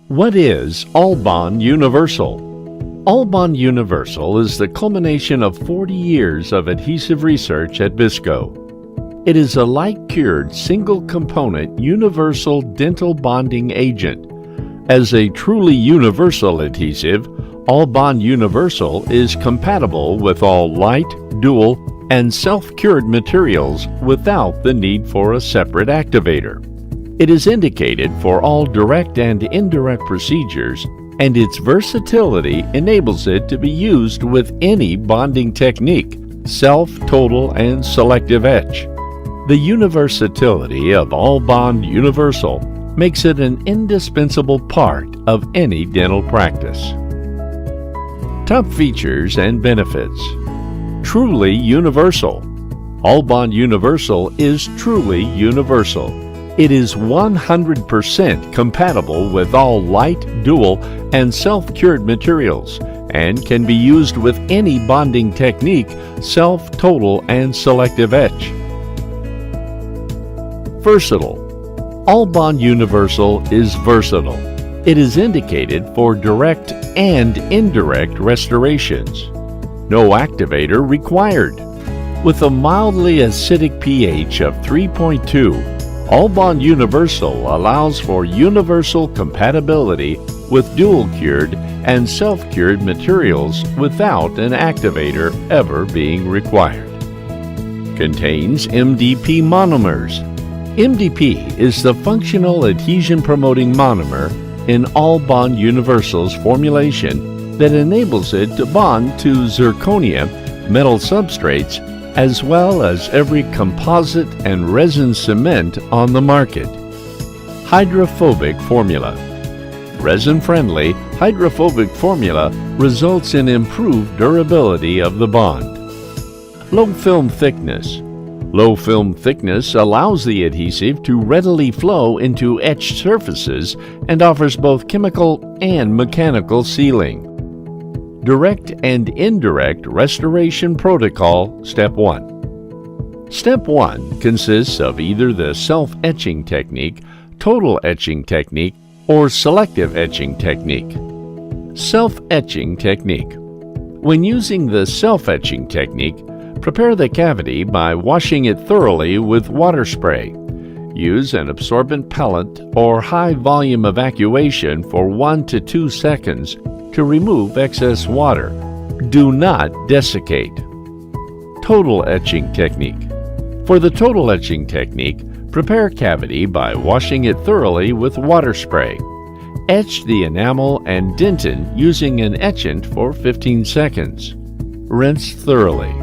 What is All Bond Universal? All Bond Universal is the culmination of 40 years of adhesive research at Bisco. It is a light-cured, single-component universal dental bonding agent. As a truly universal adhesive, All Bond Universal is compatible with all light, dual, and self-cured materials without the need for a separate activator. It is indicated for all direct and indirect procedures, and its versatility enables it to be used with any bonding technique, self, total, and selective etch. The universality of All Bond Universal makes it an indispensable part of any dental practice. Top features and benefits. Truly universal. All Bond Universal is truly universal. It is 100% compatible with all light, dual, and self-cured materials and can be used with any bonding technique, self, total, and selective etch. Versatile. All Bond Universal is versatile. It is indicated for direct and indirect restorations. No activator required. With a mildly acidic pH of 3.2, All Bond Universal allows for universal compatibility with dual-cured and self-cured materials without an activator ever being required. Contains MDP monomers. MDP is the functional adhesion-promoting monomer in All Bond Universal's formulation that enables it to bond to zirconia, metal substrates, as well as every composite and resin cement on the market. Hydrophobic formula. Resin-friendly, hydrophobic formula results in improved durability of the bond. Low film thickness. Low film thickness allows the adhesive to readily flow into etched surfaces and offers both chemical and mechanical sealing. Direct and indirect restoration protocol, Step 1. Step 1 consists of either the self-etching technique, total etching technique, or selective etching technique. Self-etching technique. When using the self-etching technique, prepare the cavity by washing it thoroughly with water spray. Use an absorbent pellet or high-volume evacuation for 1 to 2 seconds to remove excess water. Do not desiccate. Total etching technique. For the total etching technique, prepare cavity by washing it thoroughly with water spray. Etch the enamel and dentin using an etchant for 15 seconds. Rinse thoroughly.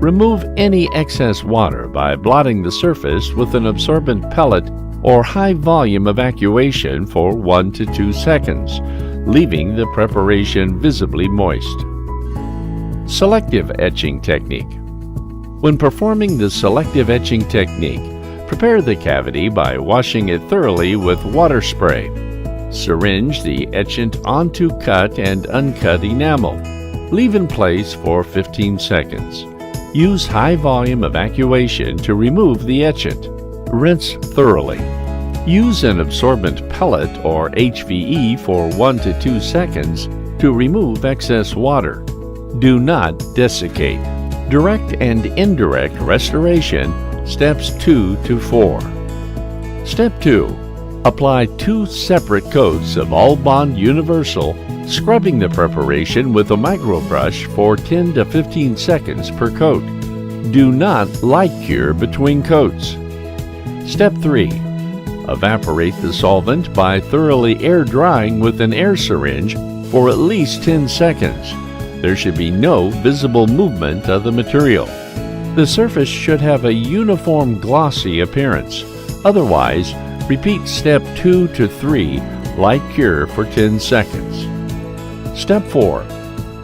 Remove any excess water by blotting the surface with an absorbent pellet or high-volume evacuation for 1 to 2 seconds, leaving the preparation visibly moist. Selective etching technique. When performing the selective etching technique, prepare the cavity by washing it thoroughly with water spray. Syringe the etchant onto cut and uncut enamel. Leave in place for 15 seconds. Use high-volume evacuation to remove the etchant. Rinse thoroughly. Use an absorbent pellet or HVE for 1 to 2 seconds to remove excess water. Do not desiccate. Direct and indirect restoration, steps 2 to 4. Step 2. Apply 2 separate coats of All Bond Universal, scrubbing the preparation with a microbrush for 10 to 15 seconds per coat. Do not light cure between coats. Step 3. Evaporate the solvent by thoroughly air drying with an air syringe for at least 10 seconds. There should be no visible movement of the material. The surface should have a uniform glossy appearance. Otherwise, repeat step 2 to 3, light cure for 10 seconds. Step 4.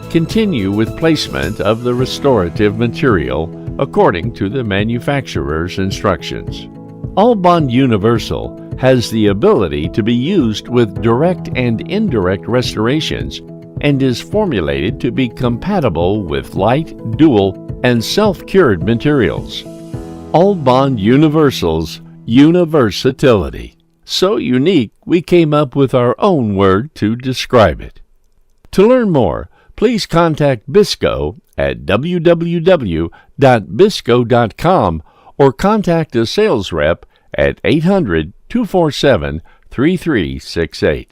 Continue with placement of the restorative material according to the manufacturer's instructions. All Bond Universal has the ability to be used with direct and indirect restorations and is formulated to be compatible with light, dual, and self-cured materials. All Bond Universal's universality. So unique, we came up with our own word to describe it. To learn more, please contact Bisco at www.bisco.com or contact a sales rep at 800-247-3368.